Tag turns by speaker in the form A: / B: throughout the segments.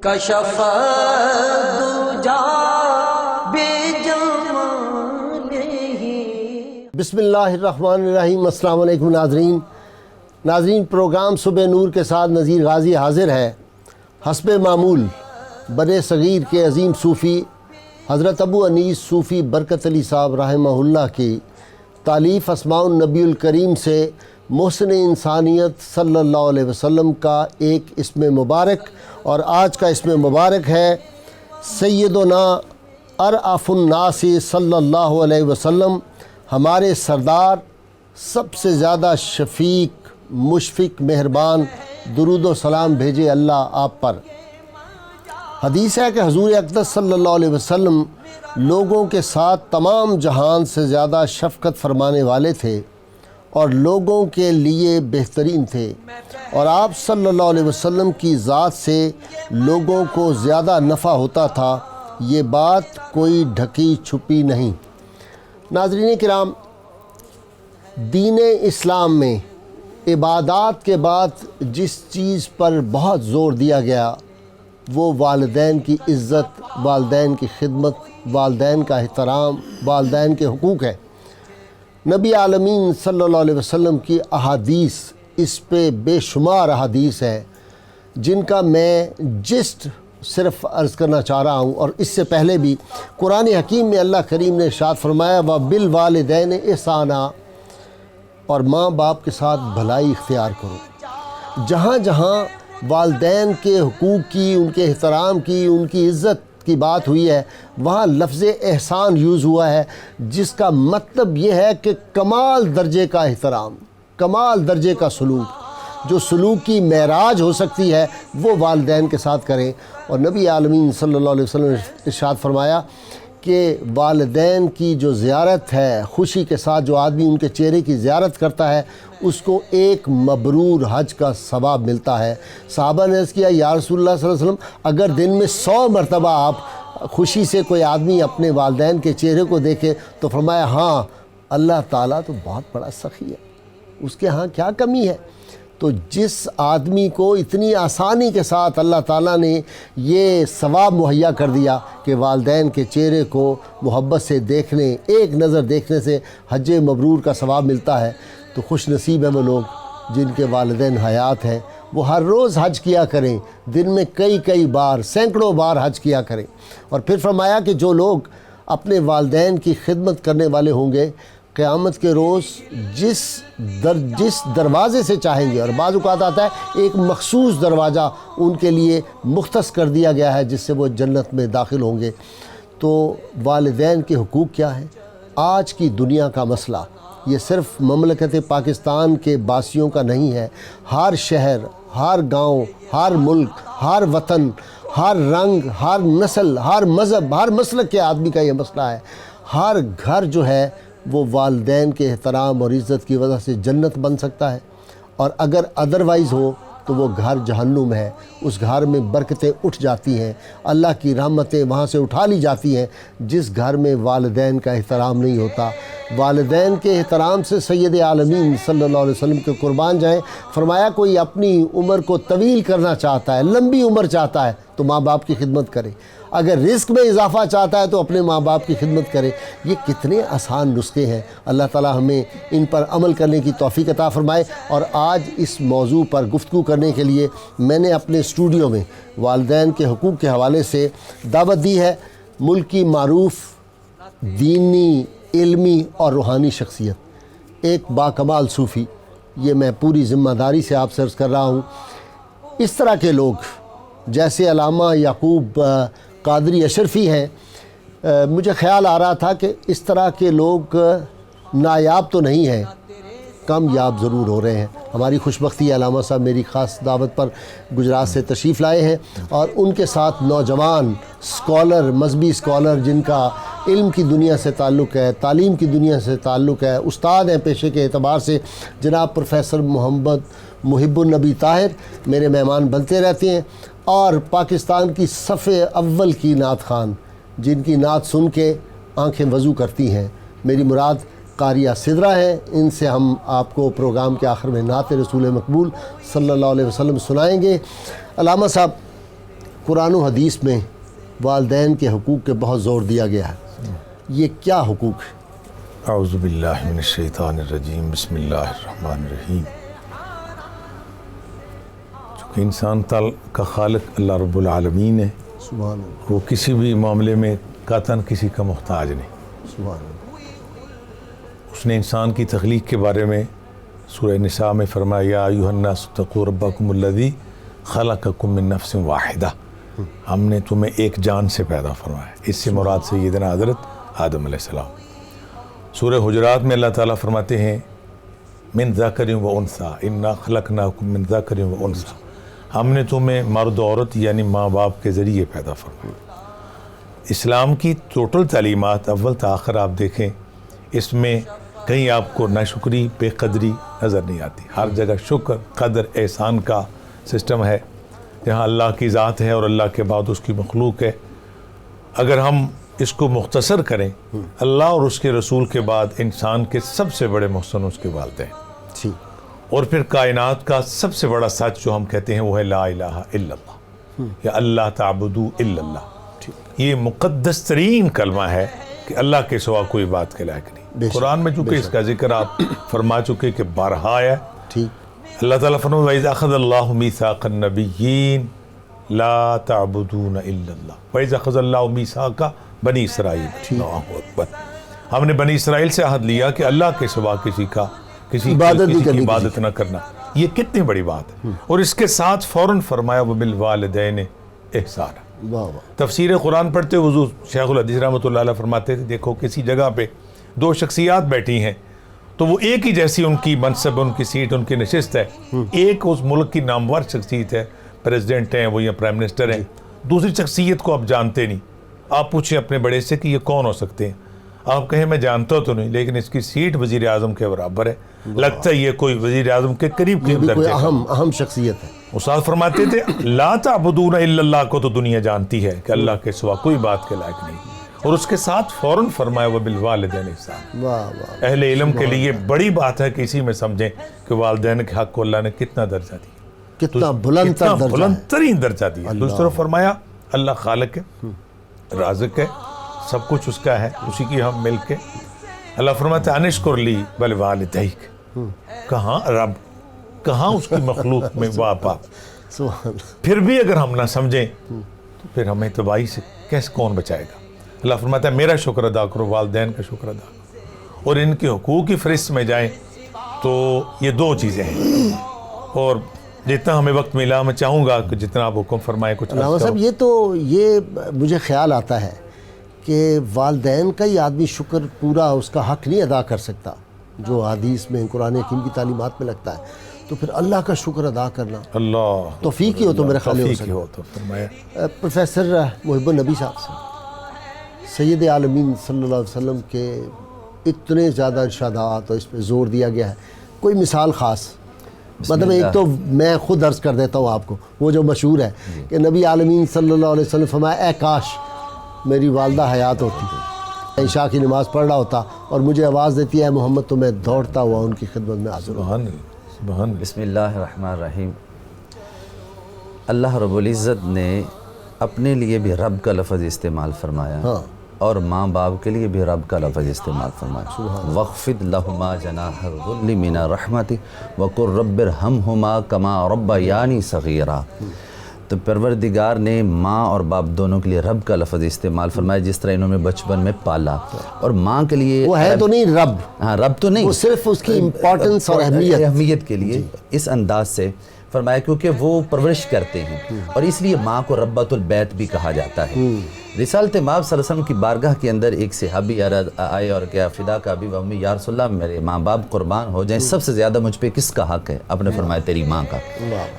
A: کشف الدجى بجماله.
B: بسم اللہ الرحمن الرحیم. السلام علیکم ناظرین پروگرام صبح نور کے ساتھ نذیر غازی حاضر ہے. حسب معمول بر صغیر کے عظیم صوفی حضرت ابو انیس صوفی برکت علی صاحب رحمہ اللہ کی تالیف اسماء النبی الکریم سے محسن انسانیت صلی اللہ علیہ وسلم کا ایک اسم مبارک، اور آج کا اسم مبارک ہے سیدنا ارأف الناس صلی اللہ علیہ وسلم. ہمارے سردار سب سے زیادہ شفیق مشفق مہربان، درود و سلام بھیجے اللہ آپ پر. حدیث ہے کہ حضور اقدس صلی اللہ علیہ وسلم لوگوں کے ساتھ تمام جہان سے زیادہ شفقت فرمانے والے تھے اور لوگوں کے لیے بہترین تھے، اور آپ صلی اللہ علیہ وسلم کی ذات سے لوگوں کو زیادہ نفع ہوتا تھا. یہ بات کوئی ڈھکی چھپی نہیں. ناظرین کرام، دین اسلام میں عبادات کے بعد جس چیز پر بہت زور دیا گیا وہ والدین کی عزت، والدین کی خدمت، والدین کا احترام، والدین کے حقوق ہے. نبی عالمین صلی اللہ علیہ وسلم کی احادیث، اس پہ بے شمار احادیث ہے جن کا میں جسٹ صرف عرض کرنا چاہ رہا ہوں. اور اس سے پہلے بھی قرآن حکیم میں اللہ کریم نے ارشاد فرمایا وَبِالْوَالِدَيْنِ احسانا، اور ماں باپ کے ساتھ بھلائی اختیار کرو. جہاں جہاں والدین کے حقوق کی، ان کے احترام کی، ان کی عزت کی بات ہوئی ہے، وہاں لفظ احسان یوز ہوا ہے، جس کا مطلب یہ ہے کہ کمال درجے کا احترام، کمال درجے کا سلوک، جو سلوک کی معراج ہو سکتی ہے وہ والدین کے ساتھ کریں. اور نبی عالمین صلی اللہ علیہ وسلم نے ارشاد فرمایا کہ والدین کی جو زیارت ہے، خوشی کے ساتھ جو آدمی ان کے چہرے کی زیارت کرتا ہے اس کو ایک مبرور حج کا ثواب ملتا ہے. صحابہ نے عرض کیا یا رسول اللہ صلی اللہ علیہ وسلم، اگر دن میں 100 مرتبہ آپ خوشی سے کوئی آدمی اپنے والدین کے چہرے کو دیکھے تو فرمایا ہاں، اللہ تعالیٰ تو بہت بڑا سخی ہے، اس کے ہاں کیا کمی ہے. تو جس آدمی کو اتنی آسانی کے ساتھ اللہ تعالیٰ نے یہ ثواب مہیا کر دیا کہ والدین کے چہرے کو محبت سے دیکھنے، ایک نظر دیکھنے سے حج مبرور کا ثواب ملتا ہے، تو خوش نصیب ہیں وہ لوگ جن کے والدین حیات ہیں. وہ ہر روز حج کیا کریں، دن میں کئی بار، سینکڑوں بار حج کیا کریں. اور پھر فرمایا کہ جو لوگ اپنے والدین کی خدمت کرنے والے ہوں گے، قیامت کے روز جس دروازے سے چاہیں گے، اور بعض اوقات آتا ہے ایک مخصوص دروازہ ان کے لیے مختص کر دیا گیا ہے جس سے وہ جنت میں داخل ہوں گے. تو والدین کے حقوق کیا ہیں؟ آج کی دنیا کا مسئلہ یہ صرف مملکت پاکستان کے باسیوں کا نہیں ہے. ہر شہر، ہر گاؤں، ہر ملک، ہر وطن، ہر رنگ، ہر نسل، ہر مذہب، ہر مسلک کے آدمی کا یہ مسئلہ ہے. ہر گھر جو ہے وہ والدین کے احترام اور عزت کی وجہ سے جنت بن سکتا ہے، اور اگر ادروائز ہو تو وہ گھر جہنم ہے. اس گھر میں برکتیں اٹھ جاتی ہیں، اللہ کی رحمتیں وہاں سے اٹھا لی جاتی ہیں. جس گھر میں والدین کا احترام نہیں ہوتا، والدین کے احترام سے سید عالمین صلی اللہ علیہ وسلم کے قربان جائیں. فرمایا کوئی اپنی عمر کو طویل کرنا چاہتا ہے، لمبی عمر چاہتا ہے تو ماں باپ کی خدمت کرے. اگر رزق میں اضافہ چاہتا ہے تو اپنے ماں باپ کی خدمت کرے. یہ کتنے آسان نسخے ہیں. اللہ تعالی ہمیں ان پر عمل کرنے کی توفیق عطا فرمائے. اور آج اس موضوع پر گفتگو کرنے کے لیے میں نے اپنے اسٹوڈیو میں والدین کے حقوق کے حوالے سے دعوت دی ہے ملک کی معروف دینی، علمی اور روحانی شخصیت، ایک باکمال صوفی. یہ میں پوری ذمہ داری سے آپ سے عرض کر رہا ہوں. اس طرح کے لوگ جیسے علامہ یعقوب قادری اشرفی ہیں، مجھے خیال آ رہا تھا کہ اس طرح کے لوگ نایاب تو نہیں ہیں، کامیاب ضرور ہو رہے ہیں. ہماری خوشبختی علامہ صاحب میری خاص دعوت پر گجرات سے تشریف لائے ہیں، اور ان کے ساتھ نوجوان اسکالر، مذہبی اسکالر جن کا علم کی دنیا سے تعلق ہے، تعلیم کی دنیا سے تعلق ہے، استاد ہیں پیشے کے اعتبار سے، جناب پروفیسر محمد محب النبی طاہر میرے مہمان بنتے رہتے ہیں. اور پاکستان کی صف اول کی نعت خوان جن کی نعت سن کے آنکھیں وضو کرتی ہیں. میری مراد قاریہ سدرہ ہیں، ان سے ہم آپ کو پروگرام کے آخر میں نعت رسول مقبول صلی اللہ علیہ وسلم سنائیں گے۔ علامہ صاحب، قرآن و حدیث میں والدین کے حقوق کے بہت زور دیا گیا ہے، یہ کیا حقوق ہے؟
C: اعوذ باللہ من الشیطان الرجیم، بسم اللہ الرحمن الرحیم۔ چونکہ انسان کا خالق اللہ رب العالمین ہے،
B: سبحان اللہ،
C: وہ کسی بھی معاملے میں قطعاً کسی کا محتاج نہیں۔
B: سبحان اللہ۔
C: اس نے انسان کی تخلیق کے بارے میں سورہ نساء میں فرمایا، یا ایھا الناس اتقوا ربکم الذی خلقکم من نفس واحدہ، ہم نے تمہیں ایک جان سے پیدا فرمایا۔ اس سے مراد سیدنا حضرت آدم علیہ السلام۔ سورہ حجرات میں اللہ تعالیٰ فرماتے ہیں، من ذکر و انثیٰ انا خلقناکم من ذکر و انثیٰ، ہم نے تمہیں مرد و عورت یعنی ماں باپ کے ذریعے پیدا فرمایا۔ اسلام کی ٹوٹل تعلیمات اول تا آخر آپ دیکھیں، اس میں کہیں آپ کو ناشکری، بے قدری نظر نہیں آتی۔ ہر جگہ شکر، قدر، احسان کا سسٹم ہے، جہاں اللہ کی ذات ہے اور اللہ کے بعد اس کی مخلوق ہے۔ اگر ہم اس کو مختصر کریں، اللہ اور اس کے رسول کے بعد انسان کے سب سے بڑے محسن اس کے والدین،
B: جی،
C: اور پھر کائنات کا سب سے بڑا سچ جو ہم کہتے ہیں وہ ہے لا الہ الا اللہ، یا اللہ تعبدوا الا اللہ۔ یہ مقدس ترین کلمہ ہے کہ اللہ کے سوا کوئی بات کے لائق نہیں۔ قرآن میں چونکہ اس کا ذکر آپ فرما چکے کہ بارہا ہے،
B: ٹھیک،
C: اللہ تعالیٰ فرماتا ہے وَإِذْ أَخَذَ اللَّهُ مِيثَاقَ النَّبِيِّينَ لَا تَعْبُدُونَ إِلَّا اللَّهَ وَإِذْ أَخَذَ اللَّهُ مِيثَاقَ بنی اسرائیل، اللہ اکبر، ہم نے بنی اسرائیل سے عہد لیا کہ اللہ کے سوا کسی کی عبادت نہ کرنا۔ یہ کتنی بڑی بات ہے، اور اس کے ساتھ فوراً فرمایا وَبِالْوَالِدَيْنِ إِحْسَانًا۔
B: واہ واہ،
C: تفسیر قرآن پڑھتے حضور شیخ الحدیث رحمۃ اللہ علیہ فرماتے تھے، دیکھو کسی جگہ پہ دو شخصیات بیٹھی ہیں تو وہ ایک ہی جیسی ان کی منصب، ان کی سیٹ، ان کی نشست ہے۔ ایک اس ملک کی نامور شخصیت ہے، پریزیڈنٹ ہیں وہ یا پرائم منسٹر ہیں، دوسری شخصیت کو آپ جانتے نہیں۔ آپ پوچھیں اپنے بڑے سے کہ یہ کون ہو سکتے ہیں، آپ کہیں میں جانتا تو نہیں، لیکن اس کی سیٹ وزیر اعظم کے برابر ہے، لگتا ہے یہ کوئی وزیر اعظم کے قریب
B: یہ بھی کوئی
C: درجے کا۔
B: اہم شخصیت ہے۔
C: استاد فرماتے تھے لا تعبدون الا اللہ کو تو دنیا جانتی ہے کہ اللہ کے سوا کوئی بات کے لائق نہیں، اور اس کے ساتھ فوراً فرمایا وبالوالدین احسان۔
B: واہ واہ،
C: اہل علم کے لیے بڑی بات ہے کہ اسی میں سمجھیں کہ والدین کے حق کو اللہ نے کتنا درجہ دیا،
B: کتنا بلند تر درجہ ہے۔
C: بلند ترین درجہ دیا۔ دوسری طرف فرمایا اللہ خالق ہے، رازق ہے، سب کچھ اس کا ہے، اسی کی ہم مل کے۔ اللہ فرماتا ہے انشکر لی ولوالدیک، کہاں رب، کہاں اس کی مخلوق میں باپ۔
B: سبحان اللہ،
C: پھر بھی اگر ہم نہ سمجھیں تو پھر ہمیں تباہی سے کیسے کون بچائے گا۔ اللہ فرماتا ہے میرا شکر ادا کرو، والدین کا شکر ادا کرو، اور ان کے حقوق کی فہرست میں جائیں تو یہ دو چیزیں ہیں۔ اور جتنا ہمیں وقت ملا میں چاہوں گا کہ جتنا آپ حکم فرمائیں کچھ
B: علامہ صاحب، یہ مجھے خیال آتا ہے کہ والدین کا ہی آدمی شکر پورا اس کا حق نہیں ادا کر سکتا، جو حدیث میں قرآن حکیم کی تعلیمات میں لگتا ہے، تو پھر اللہ کا شکر ادا کرنا
C: اللہ
B: توفیق ہی ہو تو میرے خیال میں ہو
C: توفیق ہی ہو تو فرمایا۔
B: پروفیسر محب النبی صاحب سے سید عالمین صلی اللہ علیہ وسلم کے اتنے زیادہ ارشادات اور اس پہ زور دیا گیا ہے، کوئی مثال خاص؟ مطلب ایک تو میں خود عرض کر دیتا ہوں آپ کو، وہ جو مشہور ہے کہ نبی عالمین صلی اللہ علیہ وسلم فرمایا، اے کاش میری والدہ حیات ہوتی، عشاء کی نماز پڑھ رہا ہوتا اور مجھے آواز دیتی ہے محمد، تو میں دوڑتا ہوا ان کی خدمت میں حاضر ہوں۔
C: سبحان اللہ، سبحان اللہ۔
A: بسم اللہ الرحمن الرحیم۔ اللہ رب العزت نے اپنے لیے بھی رب کا لفظ استعمال فرمایا،
B: ہاں،
A: اور ماں باپ کے لیے بھی رب کا لفظ استعمال فرمایا، وَخْفِضْ لَهُمَا جَنَاحَ الذُّلِّ مِنَ الرَّحْمَةِ وَقُلْ رَبِّ ارْحَمْهُمَا كَمَا رَبَّيَانِي صَغِيرًا۔ تو پروردگار نے ماں اور باپ دونوں کے لیے رب کا لفظ استعمال فرمایا، جس طرح انہوں نے بچپن میں پالا۔ اور ماں کے لیے
B: وہ ہے تو نہیں رب،
A: ہاں رب تو نہیں،
B: وہ صرف اس کی امپورٹنس اور
A: اہمیت کے لیے اس انداز سے فرمایا، کیونکہ وہ پرورش کرتے ہیں، اور اس لیے ماں کو ربۃ البیت بھی کہا جاتا ہے۔ رسالت مآب صلی اللہ علیہ وسلم کی بارگاہ کے اندر ایک صحابی آئے اور کیا فدا کا ابی و امی، یا رسول اللہ میرے ماں باپ قربان ہو جائیں، سب سے زیادہ مجھ پہ کس کا حق ہے؟ آپ نے فرمایا تیری ماں کا۔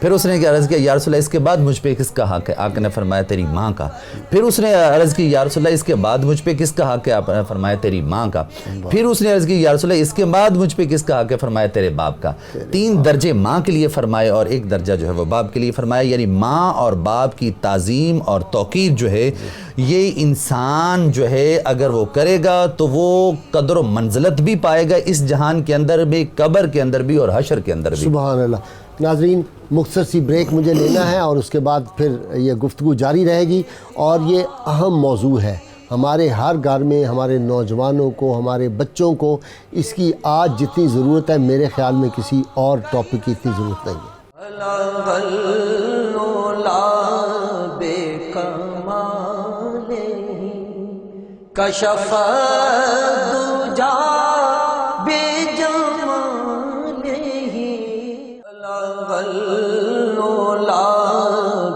A: پھر اس نے عرض کیا یا رسول اللہ اس کے بعد مجھ پہ کس کا حق ہے؟ آپ نے فرمایا تیری ماں کا۔ پھر اس نے عرض کی یا رسول اللہ اس کے بعد مجھ پہ کس کا حق ہے؟ آپ نے فرمایا تیری ماں کا۔ پھر اس نے عرض کی یا رسول اللہ اس کے بعد مجھ پہ کس کا حق ہے؟ فرمایا تیرے باپ کا۔ 3 درجے ماں کے لیے فرمائے اور 1 درجہ جو ہے وہ باپ کے لیے فرمایا، یعنی ماں اور باپ کی تعظیم اور توقیر جو ہے یہ انسان جو ہے اگر وہ کرے گا تو وہ قدر و منزلت بھی پائے گا اس جہان کے اندر بھی, قبر کے اندر بھی اور حشر کے اندر بھی.
B: سبحان اللہ. ناظرین مختصر سی بریک مجھے لینا ہے اور اس کے بعد پھر یہ گفتگو جاری رہے گی. اور یہ اہم موضوع ہے ہمارے ہر گھر میں, ہمارے نوجوانوں کو, ہمارے بچوں کو اس کی آج جتنی ضرورت ہے میرے خیال میں کسی اور ٹاپک کی اتنی ضرورت نہیں ہے.
D: کشف دجا بے جمالہ الغلا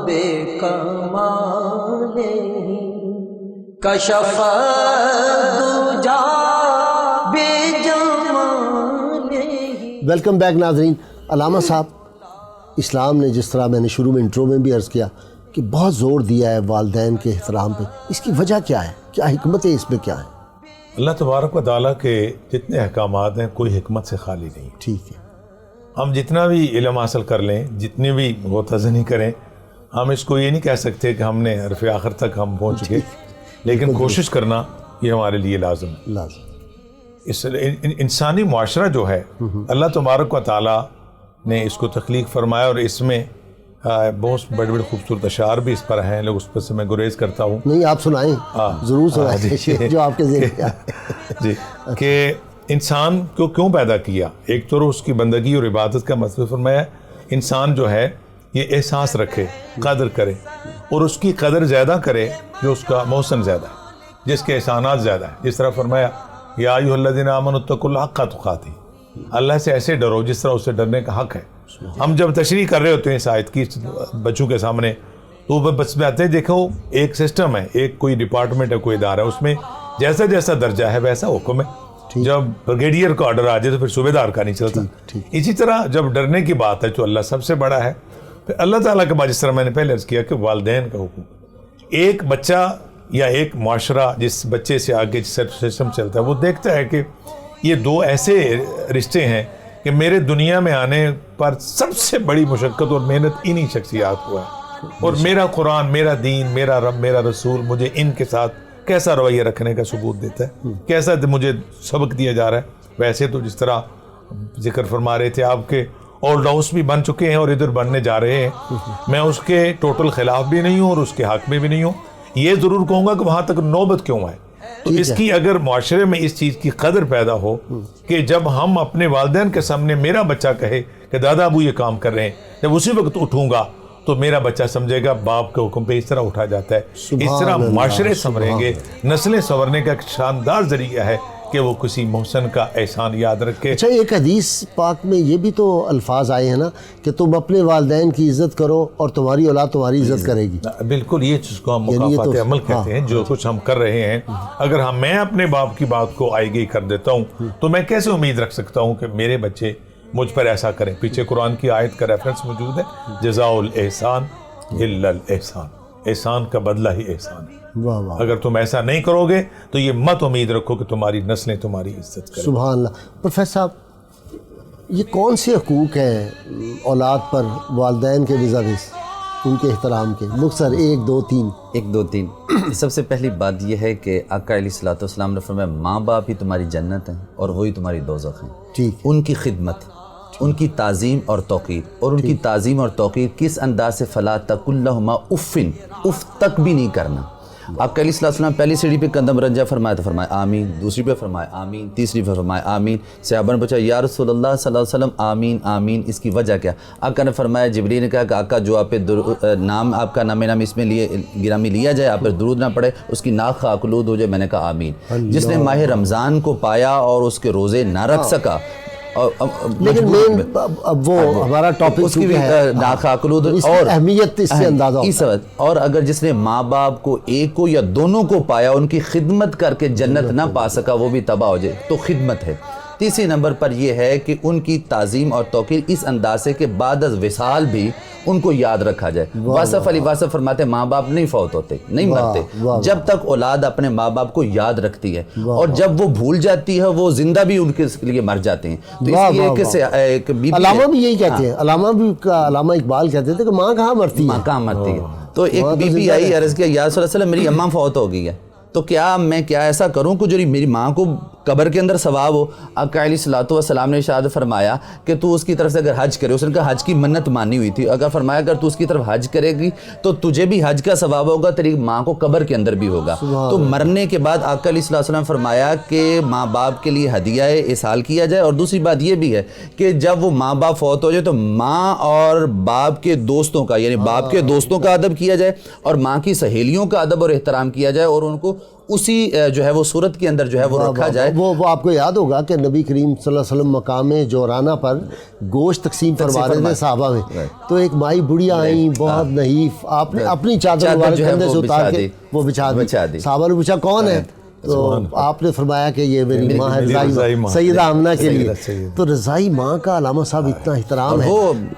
D: بے کمالہ کشف دجا بے جمالہ.
B: ویلکم بیک ناظرین. علامہ صاحب, اسلام نے جس طرح میں نے شروع میں انٹرو میں بھی عرض کیا کہ بہت زور دیا ہے والدین کے احترام پہ, اس کی وجہ کیا ہے, کیا حکمت ہے اس میں, کیا ہے؟
C: اللہ تبارک و تعالیٰ کے جتنے احکامات ہیں کوئی حکمت سے خالی نہیں.
B: ٹھیک ہے.
C: ہم جتنا بھی علم حاصل کر لیں, جتنی بھی غوطہ کریں, ہم اس کو یہ نہیں کہہ سکتے کہ ہم نے حرف آخر تک ہم پہنچ گئے, لیکن کوشش کرنا یہ ہمارے لیے لازم ہے. اس انسانی معاشرہ جو ہے اللہ تبارک و تعالیٰ نے اس کو تخلیق فرمایا, اور اس میں بہت بڑے بڑے خوبصورت اشعار بھی اس پر ہیں, لوگ اس پر سے میں گریز کرتا ہوں.
B: نہیں آپ سنائیں, ضرور سنائیں جو آپ کے ذہن میں
C: جی, کہ انسان کو کیوں پیدا کیا. ایک تو اس کی بندگی اور عبادت کا مطلب فرمایا انسان جو ہے یہ احساس رکھے, قدر کرے, اور اس کی قدر زیادہ کرے جو اس کا محسن زیادہ ہے, جس کے احسانات زیادہ ہیں. جس طرح فرمایا یا ایھا الذین آمنوا اتقوا اللہ حق تقاتہ, اللہ سے ایسے ڈرو جس طرح اس سے ڈرنے کا حق ہے. ہم جب تشریح کر رہے ہوتے ہیں اس آیت کی بچوں کے سامنے, تو وہ بس میں آتے ہیں دیکھو ایک سسٹم ہے, ایک کوئی ڈپارٹمنٹ ہے, کوئی ادارہ ہے, اس میں جیسا جیسا درجہ ہے ویسا حکم ہے. جب بریگیڈیئر کا آرڈر آ جائے تو پھر صوبے دار کا نہیں چلتا. اسی طرح جب ڈرنے کی بات ہے تو اللہ سب سے بڑا ہے. پھر اللہ تعالیٰ کے بعد جس طرح میں نے پہلے عرض کیا کہ والدین کا حکم, ایک بچہ یا ایک معاشرہ جس بچے سے آگے سسٹم چلتا ہے وہ دیکھتا ہے کہ یہ دو ایسے رشتے ہیں کہ میرے دنیا میں آنے پر سب سے بڑی مشقت اور محنت انہی شخصیات کو ہے, اور میرا قرآن, میرا دین, میرا رب, میرا رسول مجھے ان کے ساتھ کیسا رویہ رکھنے کا ثبوت دیتا ہے, کیسا مجھے سبق دیا جا رہا ہے. ویسے تو جس طرح ذکر فرما رہے تھے آپ کے اولڈ ہاؤس بھی بن چکے ہیں اور ادھر بننے جا رہے ہیں, میں اس کے ٹوٹل خلاف بھی نہیں ہوں اور اس کے حق میں بھی نہیں ہوں. یہ ضرور کہوں گا کہ وہاں تک نوبت کیوں آئے. تو اس کی اگر معاشرے میں اس چیز کی قدر پیدا ہو کہ جب ہم اپنے والدین کے سامنے میرا بچہ کہے کہ دادا ابو یہ کام کر رہے ہیں, جب اسی وقت اٹھوں گا تو میرا بچہ سمجھے گا باپ کے حکم پہ اس طرح اٹھا جاتا ہے. اس طرح معاشرے سنوریں گے, نسلیں سنورنے کا ایک شاندار ذریعہ ہے کہ وہ کسی محسن کا احسان یاد رکھے.
B: اچھا, ایک حدیث پاک میں یہ بھی تو الفاظ آئے ہیں نا کہ تم اپنے والدین کی عزت کرو اور تمہاری اولاد تمہاری عزت کرے گی.
C: بالکل, یہ چیز کو ہم مکافات عمل کہتے ہیں. جو کچھ ہم کر رہے ہیں, اگر میں اپنے باپ کی بات کو آئی گئی کر دیتا ہوں تو میں کیسے امید رکھ سکتا ہوں کہ میرے بچے مجھ پر ایسا کریں. پیچھے قرآن کی آیت کا ریفرنس موجود ہے, جزاء الاحسان الا الاحسان, احسان کا بدلہ ہی احسان ہے. اگر تم ایسا نہیں کرو گے تو یہ مت امید رکھو کہ تمہاری نسلیں تمہاری عزت کریں.
B: سبحان اللہ. پروفیسر صاحب, یہ کون سے حقوق ہیں اولاد پر والدین کے وزاویز, ان کے احترام کے؟ مختصر 1 2 3.
A: 1 2 3. سب سے پہلی بات یہ ہے کہ آقا علیہ الصلوۃ والسلام نے فرمایا ماں باپ ہی تمہاری جنت ہیں اور وہی تمہاری دوزخ ہیں.
B: ٹھیک.
A: ان کی خدمت, ان کی تعظیم اور توقیر, اور ان کی تعظیم اور توقیر کس انداز سے, فلا تقل لہما اف, اف تک بھی نہیں کرنا. آپ علیہ الصلوۃ والسلام پہلی سیڑھی پہ قدم رنجا فرمایا تو فرمایا آمین, دوسری پہ فرمایا آمین, تیسری پہ فرمایا آمین. صحابہ نے پوچھا یا رسول اللہ صلی اللہ علیہ وسلم آمین آمین اس کی وجہ کیا؟ آقا نے فرمایا, جبریل نے کہا کہ آقا جو آپ پہ نام, آپ کا نام اس میں گرامی لیا جائے, آپ پر درود نہ پڑے, اس کی ناک خاکلود ہو جائے. میں نے کہا آمین. جس نے ماہ رمضان کو پایا اور اس کے روزے نہ رکھ سکا,
B: لیکن مین اب وہ ہمارا ٹاپک
A: اس کی بھی ناخاکلود
B: اور اہمیت اس سے اندازہ ہوتا ہے.
A: اور اگر جس نے ماں باپ کو ایک کو یا دونوں کو پایا, ان کی خدمت کر کے جنت نہ پا سکا, وہ بھی تباہ ہو جائے, تو خدمت ہے. تیسری نمبر پر یہ ہے کہ ان کی تعظیم اور توقیر اس انداز سے کہ بعد از وصال بھی ان کو یاد رکھا جائے. واصف علی واصف فرماتے ماں باپ نہیں فوت ہوتے, نہیں مرتے, جب تک اولاد اپنے ماں باپ کو یاد رکھتی ہے, اور جب وہ بھول جاتی ہے وہ زندہ بھی ان کے لیے مر جاتے ہیں. تو اس لیے کہ
B: علامہ بھی یہی کہتے ہیں, علامہ اقبال کہتے تھے کہ ماں کہاں مرتی ہے,
A: ماں کہاں مرتی ہے. تو ایک
B: وہاں تو
A: بی بی
B: زندہ
A: آئی
B: ہے۔
A: عرض کیا یا رسول اللہ میری اماں فوت ہو گئی ہے، تو کیا میں کیا ایسا کروں کہ جو میری ماں کو قبر کے اندر ثواب ہو؟ آقا علیہ الصلوۃ والسلام نے ارشاد فرمایا کہ تو اس کی طرف سے اگر حج کرے، اس نے کہا حج کی منت مانی ہوئی تھی، اگر فرمایا اگر تو اس کی طرف حج کرے گی تو تجھے بھی حج کا ثواب ہوگا، تیری ماں کو قبر کے اندر بھی ہوگا۔ تو مرنے کے بعد آقا علیہ الصلوۃ والسلام فرمایا کہ ماں باپ کے لیے ہدیہ اصحال کیا جائے، اور دوسری بات یہ بھی ہے کہ جب وہ ماں باپ فوت ہو جائے تو ماں اور باپ کے دوستوں کا، یعنی باپ کے دوستوں کا ادب کیا جائے اور ماں کی سہیلیوں کا ادب اور احترام کیا جائے، اور ان کو اسی جو ہے وہ صورت کے اندر جو ہے وہ رکھا جائے۔
B: وہ آپ کو یاد ہوگا کہ نبی کریم صلی اللہ علیہ وسلم مقام جورانہ پر گوشت تقسیم فرما رہے تھے صحابہ میں، تو ایک مائی بڑھیا آئیں بہت نحیف، آپ نے اپنی چادر مبارک
A: جو ہے
B: کندھے سے
A: وہ
B: اتار
A: بچھا
B: کے
A: دی،
B: وہ بچھا دی۔ صحابہ نے پوچھا کون ہے؟ تو آپ نے فرمایا کہ یہ میری ماں ہے رضائی ماں، سیدہ آمنہ کے لیے۔ تو رضائی ماں کا علامہ صاحب اتنا احترام ہے۔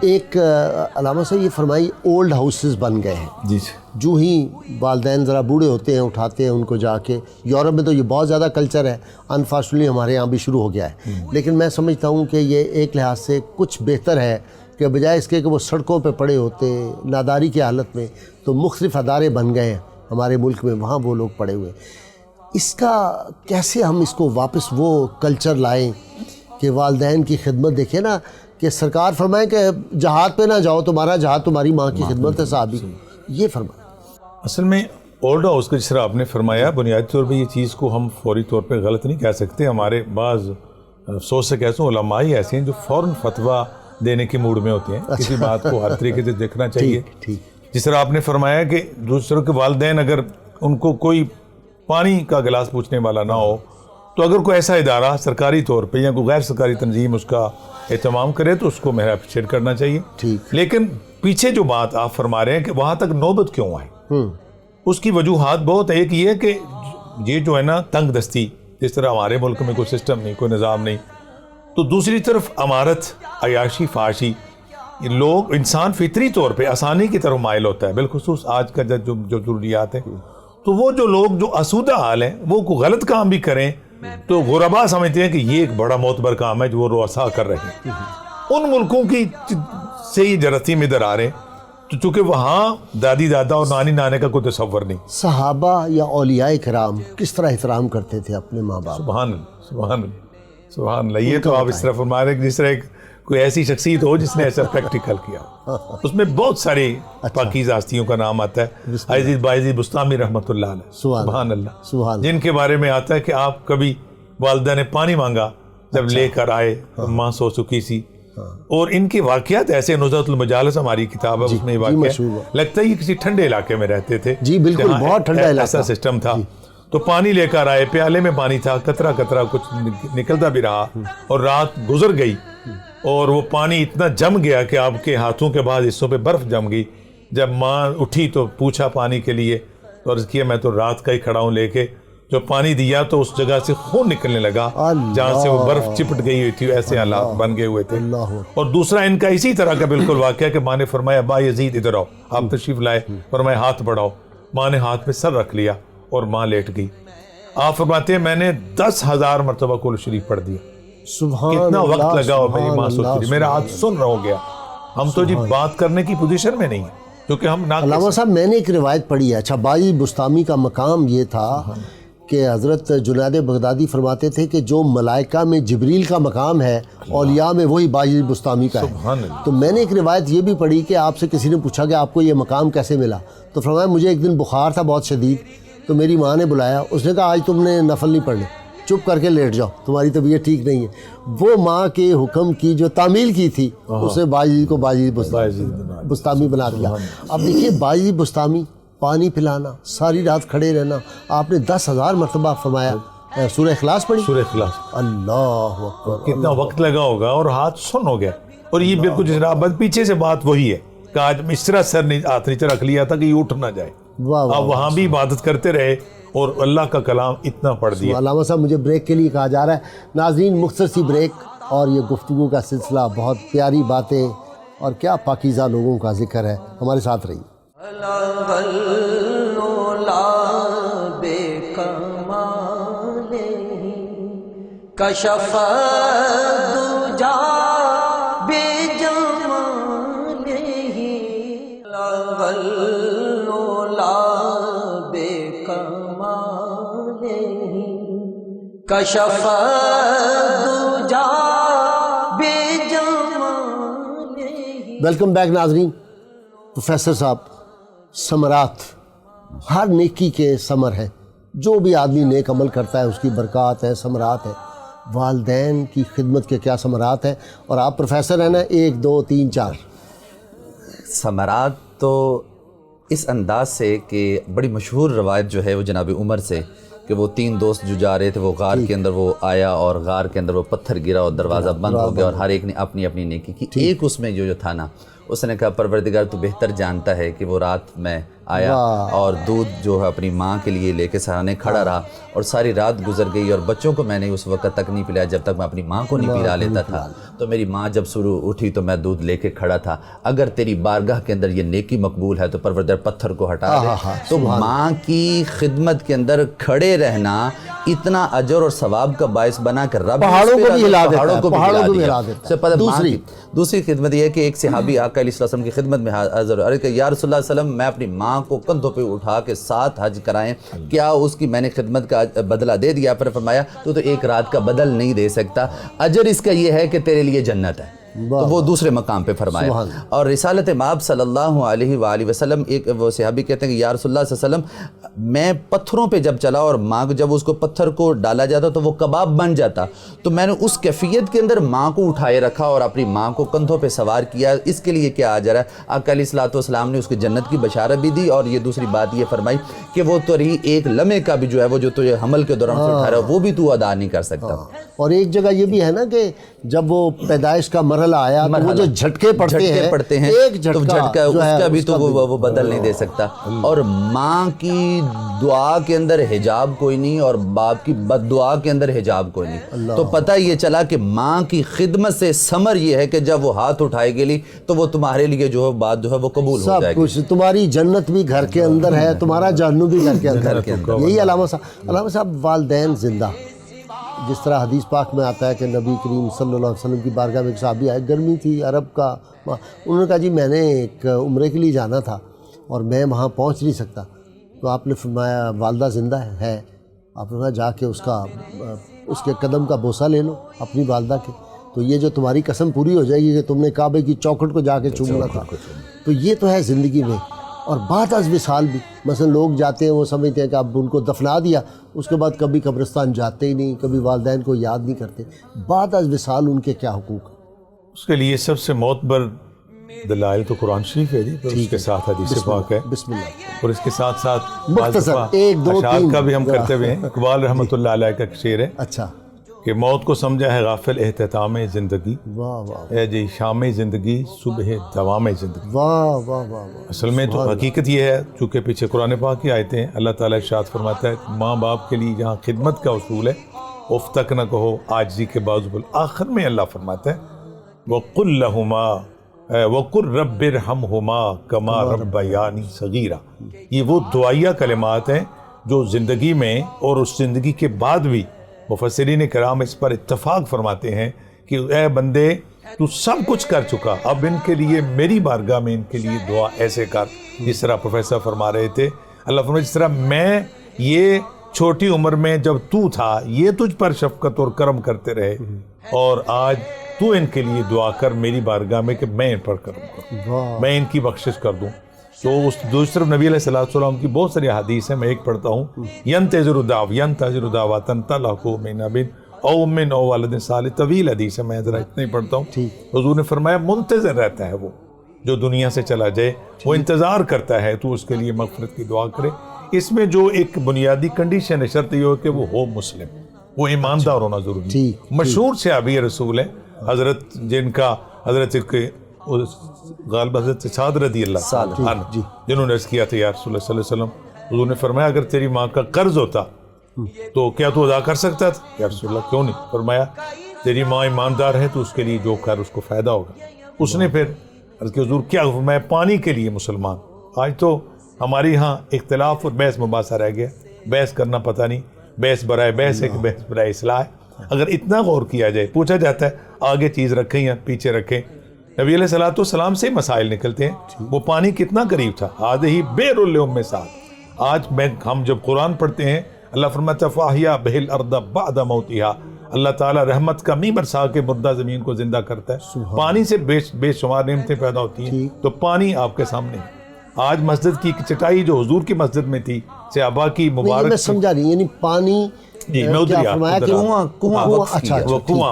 B: ایک علامہ صاحب یہ فرمائی اولڈ ہاؤسز بن گئے ہیں،
C: جی
B: جو ہی والدین ذرا بوڑھے ہوتے ہیں اٹھاتے ہیں ان کو جا کے۔ یورپ میں تو یہ بہت زیادہ کلچر ہے، انفارچونیٹلی ہمارے یہاں بھی شروع ہو گیا ہے، لیکن میں سمجھتا ہوں کہ یہ ایک لحاظ سے کچھ بہتر ہے کہ بجائے اس کے کہ وہ سڑکوں پہ پڑے ہوتے ناداری کی حالت میں، تو مختلف ادارے بن گئے ہیں ہمارے ملک میں، وہاں وہ لوگ پڑے ہوئے۔ اس کا کیسے ہم اس کو واپس وہ کلچر لائیں کہ والدین کی خدمت؟ دیکھیں نا کہ سرکار فرمائیں کہ جہاد پہ نہ جاؤ، تمہارا جہاد تمہاری ماں کی خدمت ہے، صحابی یہ فرمائیں۔
C: اصل میں اولڈ ہاؤس کا جس طرح آپ نے فرمایا، بنیادی طور پہ یہ چیز کو ہم فوری طور پہ غلط نہیں کہہ سکتے۔ ہمارے بعض افسوس سے کہتا ہوں علماء ہی ایسے ہیں جو فوراً فتویٰ دینے کے موڈ میں ہوتے ہیں، کسی بات کو ہر طریقے سے دیکھنا چاہیے۔ جس طرح آپ نے فرمایا کہ دوسروں کے والدین اگر ان کو کوئی پانی کا گلاس پوچھنے والا نہ ہو، تو اگر کوئی ایسا ادارہ سرکاری طور پہ یا کوئی غیر سرکاری تنظیم اس کا اہتمام کرے تو اس کو میرا اپریشیٹ کرنا چاہیے۔ لیکن پیچھے جو بات آپ فرما رہے ہیں کہ وہاں تک نوبت کیوں آئے، اس کی وجوہات بہت ہے۔ ایک یہ کہ یہ جو ہے نا تنگ دستی، جس طرح ہمارے ملک میں کوئی سسٹم نہیں، کوئی نظام نہیں، تو دوسری طرف امارت، عیاشی، فحاشی، لوگ انسان فطری طور پہ آسانی کی طرف مائل ہوتا ہے، بالخصوص آج کا جو ضروریات ہیں۔ تو وہ جو لوگ جو آسودہ حال ہیں وہ کوئی غلط کام بھی کریں تو غربا سمجھتے ہیں کہ یہ ایک بڑا معتبر کام ہے جو وہ رؤسا کر رہے ہیں۔ ان ملکوں کی سے یہ جراثیم ادھر آ رہے ہیں، تو چونکہ وہاں دادی دادا اور نانی نانے کا کوئی تصور نہیں۔
B: صحابہ یا اولیاء کرام کس طرح احترام کرتے تھے اپنے ماں باپ؟
C: سبحان اللہ، سبحان اللہ، سبحان اللہ۔ یہ تو آپ اس طرح فرما رہے ہیں کہ جس طرح ایک کوئی ایسی شخصیت ہو جس نے ایسا پریکٹیکل کیا، اس میں بہت ساری پاکیزہ ہستیوں کا نام آتا ہے۔ عزیز بایزید بستامی رحمۃ اللہ علیہ، سبحان اللہ، جن کے بارے میں آتا ہے کہ آپ کبھی والدہ نے پانی مانگا، جب لے کر آئے ماں سو چکی سی، اور ان کے واقعات ایسے، نزہۃ المجالس ہماری کتاب ہے، اس میں واقعہ لگتا ہے یہ کسی ٹھنڈے علاقے میں رہتے تھے،
B: جی بالکل، بہت ٹھنڈا علاقہ،
C: ایسا سسٹم تھا۔ تو پانی لے کر آئے، پیالے میں پانی تھا، قطرہ قطرہ کچھ نکلتا بھی رہا، اور رات گزر گئی اور وہ پانی اتنا جم گیا کہ آپ کے ہاتھوں کے بعد حصوں پہ برف جم گئی۔ جب ماں اٹھی تو پوچھا پانی کے لیے، تو عرض کیا میں تو رات کا ہی کھڑا ہوں لے کے، جو پانی دیا تو اس جگہ سے خون نکلنے لگا جہاں سے وہ برف چپٹ گئی ہوئی تھی، ایسے حالات بن گئے ہوئے تھے۔ اور دوسرا ان کا اسی طرح کا بالکل واقعہ کہ ماں نے فرمایا با یزید ادھر آؤ، آپ تشریف لائے، فرمایا ہاتھ بڑھاؤ، ماں نے ہاتھ پہ سر رکھ لیا اور ماں لیٹ گئی۔ آپ فرماتے ہیں میں نے 10,000 مرتبہ کل شریف پڑھ دیا، کتنا وقت لگا اور میری ماں سوچ رہی، میرا ہاتھ سن رہا ہو گیا۔ ہم تو جی بات کرنے کی پوزیشن میں نہیں ہیں کیونکہ ہم نہ۔
B: علامہ صاحب میں نے ایک روایت پڑھی ہے، اچھا بایزید بستامی کا مقام یہ تھا کہ حضرت جنید بغدادی فرماتے تھے کہ جو ملائکہ میں جبریل کا مقام ہے، اولیاء میں وہی بایزید بستامی کا ہے۔ تو میں نے ایک روایت یہ بھی پڑھی کہ آپ سے کسی نے پوچھا کہ آپ کو یہ مقام کیسے ملا، تو فرمایا مجھے ایک دن بخار تھا بہت شدید، تو میری ماں نے بلایا، اس نے کہا آج تم نے نفل نہیں پڑھنے، چپ کر کے لیٹ جاؤ، تمہاری طبیعت ٹھیک نہیں ہے۔ وہ ماں کے حکم کی جو تعمیل کی تھی، اسے بایزید کو بایزید بستامی بنا دیا۔ اب دیکھیے بایزید بستامی، پانی پلانا، ساری رات کھڑے رہنا، آپ نے 10,000 مرتبہ فرمایا سورہ اخلاص پڑھی،
C: سورہ اخلاص،
B: اللہ اکبر،
C: کتنا وقت لگا ہوگا، اور ہاتھ سن ہو گیا۔ اور یہ بالکل جس طرح پیچھے سے بات وہی ہے کہ آج اس طرح سر ہاتھ نیچے رکھ لیا تھا کہ یہ اٹھ نہ جائے، آپ وہاں بھی عبادت کرتے رہے اور اللہ کا کلام اتنا پڑھ دیا۔
B: علامہ صاحب مجھے بریک کے لیے کہا جا رہا ہے، ناظرین مختصر سی بریک، اور یہ گفتگو کا سلسلہ بہت پیاری باتیں اور کیا پاکیزہ لوگوں کا ذکر ہے، ہمارے ساتھ رہیے۔
D: کشف الدجى بجماله لغى کشف دجا بے جمال
B: ویلکم بیک ناظرین. پروفیسر صاحب، ثمرات، ہر نیکی کے ثمر ہیں. جو بھی آدمی نیک عمل کرتا ہے اس کی برکات ہیں، ثمرات ہیں. والدین کی خدمت کے کیا ثمرات ہیں؟ اور آپ پروفیسر ہیں نا، 1 2 3 4.
A: ثمرات تو اس انداز سے کہ بڑی مشہور روایت جو ہے وہ جناب عمر سے، کہ وہ 3 دوست جو جا رہے تھے، وہ غار کے اندر وہ آیا اور غار کے اندر وہ پتھر گرا اور دروازہ بند ہو گیا اور ہر ایک نے اپنی اپنی نیکی کی. ایک اس میں جو تھا نا، اس نے کہا پروردگار تو بہتر جانتا ہے کہ وہ رات میں آیا اور دودھ جو ہے اپنی ماں کے لیے لے کے سہرانے کھڑا رہا اور ساری رات گزر گئی اور بچوں کو میں نے اس وقت تک نہیں پلایا جب تک میں اپنی ماں کو نہیں پلا لیتا تھا. تو میری ماں جب صبح اٹھی تو میں دودھ لے کے کھڑا تھا. اگر تیری بارگاہ کے اندر یہ نیکی مقبول ہے تو پروردگار پتھر کو ہٹا دے. تو ماں کی خدمت کے اندر کھڑے رہنا اتنا اجر اور ثواب کا باعث بنا کر رب
B: پہاڑوں کو بھی ہلا دیتا ہے،
A: پہاڑوں کو بھی ہلا
B: دیتا.
A: دوسری خدمت یہ ہے کہ ایک صحابی آقا علیہ السلام کی خدمت میں حاضر عرض کہ یا رسول اللہ صلی اللہ علیہ وسلم، میں اپنی ماں کو کندھوں پہ اٹھا کے 7 حج کرائیں، کیا اس کی میں نے خدمت کا بدلہ دے دیا؟ پر فرمایا تو ایک رات کا بدل نہیں دے سکتا، اجر اس کا یہ ہے کہ تیرے لیے جنت ہے. تو وہ دوسرے مقام پہ فرمایا. اور رسالت مآب صلی اللہ علیہ وآلہ وسلم، ایک وہ صحابی کہتے ہیں کہ یا رسول اللہ صلی اللہ علیہ وسلم، میں پتھروں پہ جب چلا اور ماں کو جب اس کو پتھر کو ڈالا جاتا تو وہ کباب بن جاتا، تو میں نے اس کیفیت کے اندر ماں کو اٹھائے رکھا اور اپنی ماں کو کندھوں پہ سوار کیا. اس کے لیے کیا اجر ہے؟ آقا علیہ السلام نے اس کو جنت کی بشارت بھی دی. اور یہ دوسری بات یہ فرمائی کہ وہ تیری ایک لمحے کا بھی جو ہے وہ جو تو حمل کے دوران سے اٹھا رہا ہے وہ بھی تو ادا نہیں کر سکتا.
B: اور ایک جگہ یہ بھی ہے نا کہ جب وہ پیدائش کا مرحلہ آیا تو وہ جو جھٹکے پڑتے ہیں ایک جھٹکا اس کا بھی تو وہ بدل نہیں دے سکتا. اور ماں کی دعا کے اندر حجاب کوئی نہیں اور باپ کی بد دعا کے اندر حجاب کوئی نہیں. تو پتہ یہ چلا کہ ماں کی خدمت سے ثمر یہ ہے کہ جب وہ ہاتھ اٹھائے گی تو وہ تمہارے لیے جو ہے بات جو ہے وہ قبول ہو جائے گی. سب کچھ، تمہاری جنت بھی گھر کے اندر ہے، تمہارا جہنم بھی گھر کے اندر ہے. یہی علامہ صاحب والدین زندہ. جس طرح حدیث پاک میں آتا ہے کہ نبی کریم صلی اللہ علیہ وسلم کی بارگاہ میں ایک صحابی آئے، گرمی تھی عرب کا، انہوں نے کہا جی میں نے ایک عمرے کے لیے جانا تھا اور میں وہاں پہنچ نہیں سکتا. تو آپ نے فرمایا والدہ زندہ ہے؟ آپ نے فرمایا جا کے اس کے قدم کا بوسہ لے لو اپنی والدہ کے، تو یہ جو تمہاری قسم پوری ہو جائے گی کہ تم نے کعبے کی چوکھٹ کو جا کے چومنا تھا. تو یہ تو ہے زندگی میں. اور بعد از وصال بھی، مثلا لوگ جاتے ہیں وہ سمجھتے ہیں کہ اب ان کو دفنا دیا، اس کے بعد کبھی قبرستان جاتے ہی نہیں، کبھی والدین کو یاد نہیں کرتے. بعد از وصال ان کے کیا حقوق ہیں؟
C: اس کے لیے سب سے معتبر دلائل تو قرآن شریف ہے جی، پھر اس کے ساتھ حدیث پاک ہے،
B: بسم اللہ.
C: اور اس کے ساتھ ساتھ
B: مختصر 1 2
C: اشعار
B: 3
C: کا بھی ہم کرتے ہوئے ہیں. اقبال رحمۃ اللہ علیہ کا شعر ہے
B: اچھا
C: کہ موت کو سمجھا ہے غافل احتتام زندگی،
B: واہ واہ
C: اے جی شام زندگی صبح دوام زندگی.
B: واہ واہ واہ.
C: اصل میں تو حقیقت یہ ہے، چونکہ پیچھے قرآن پاک کی آیتیں ہیں، اللہ تعالیٰ ارشاد فرماتا ہے ماں باپ کے لیے جہاں خدمت کا اصول ہے، اف تک نہ کہو عاجزی کے باوجود. آخر میں اللہ فرماتا ہے وَقُلْ لَهُمَا وَقُلْ رَبِّ ارْحَمْهُمَا كَمَا رَبَّيَانِي صَغِيرًا. یہ وہ دعائیہ کلمات ہیں جو زندگی میں اور اس زندگی کے بعد بھی مفسرین کرام اس پر اتفاق فرماتے ہیں کہ اے بندے تو سب کچھ کر چکا، اب ان کے لیے میری بارگاہ میں ان کے لیے دعا ایسے کر. جس طرح پروفیسر فرما رہے تھے، اللہ فرمائے جس طرح میں یہ چھوٹی عمر میں جب تو تھا یہ تجھ پر شفقت اور کرم کرتے رہے، اور آج تو ان کے لیے دعا کر میری بارگاہ میں کہ میں ان پر کرم کروں، میں ان کی بخشش کر دوں. تو اس دوسری طرف نبی علیہ السلام کی بہت ساری حدیث ہیں، میں ایک پڑھتا ہوں، ینتظر دعواتن تلحقو من ابن او من او والد صالح. طویل حدیث ہے، میں ذرا اتنا ہی پڑھتا ہوں. حضور نے فرمایا منتظر رہتا ہے وہ جو دنیا سے چلا جائے، وہ انتظار کرتا ہے تو اس کے لیے مغفرت کی دعا کرے. اس میں جو ایک بنیادی کنڈیشن ہے، شرط یہ ہو کہ وہ ہو مسلم، وہ ایماندار ہونا ضروری ہے. مشہور صحابی رسول ہے حضرت جن کا حضرت غالب حضرت سعد رضی اللہ عنہ، جنہوں نے عرض کیا تھا یا رسول اللہ صلی اللہ علیہ وسلم، حضور نے فرمایا اگر تیری ماں کا قرض ہوتا تو کیا تو ادا کر سکتا تھا؟ یا رسول اللہ کیوں نہیں؟ فرمایا تیری ماں ایماندار ہے تو اس کے لیے جو کر اس کو فائدہ ہوگا. اس نے پھر عرض کیا حضور کیا میں پانی کے لیے مسلمان. آج تو ہماری ہاں اختلاف اور بحث مباحثہ رہ گیا، بحث کرنا پتہ نہیں، بحث برائے بحث ہے کہ بحث برائے اصلاح ہے. اگر اتنا غور کیا جائے، پوچھا جاتا ہے آگے چیز رکھیں یا پیچھے رکھیں، نبی علیہ السلام سے مسائل نکلتے ہیں. وہ پانی کتنا قریب تھا، آدھے ہی بیر الام ساتھ. آج ہم جب قرآن پڑھتے ہیں اللہ فرماتا ہے فاحیا بہل ارض بعد موتها، اللہ تعالیٰ رحمت کا می برسا کے مردہ زمین کو زندہ کرتا ہے. پانی سے بے شمار نعمتیں پیدا ہوتی ہیں. تو پانی آپ کے سامنے ہے. آج مسجد کی چٹائی جو حضور کی مسجد میں تھی، صحابہ کی
B: نہیں میں سمجھا نہیں، یعنی پانی
C: جی میں ادھر
B: فرمایا کہ
C: وہ کنواں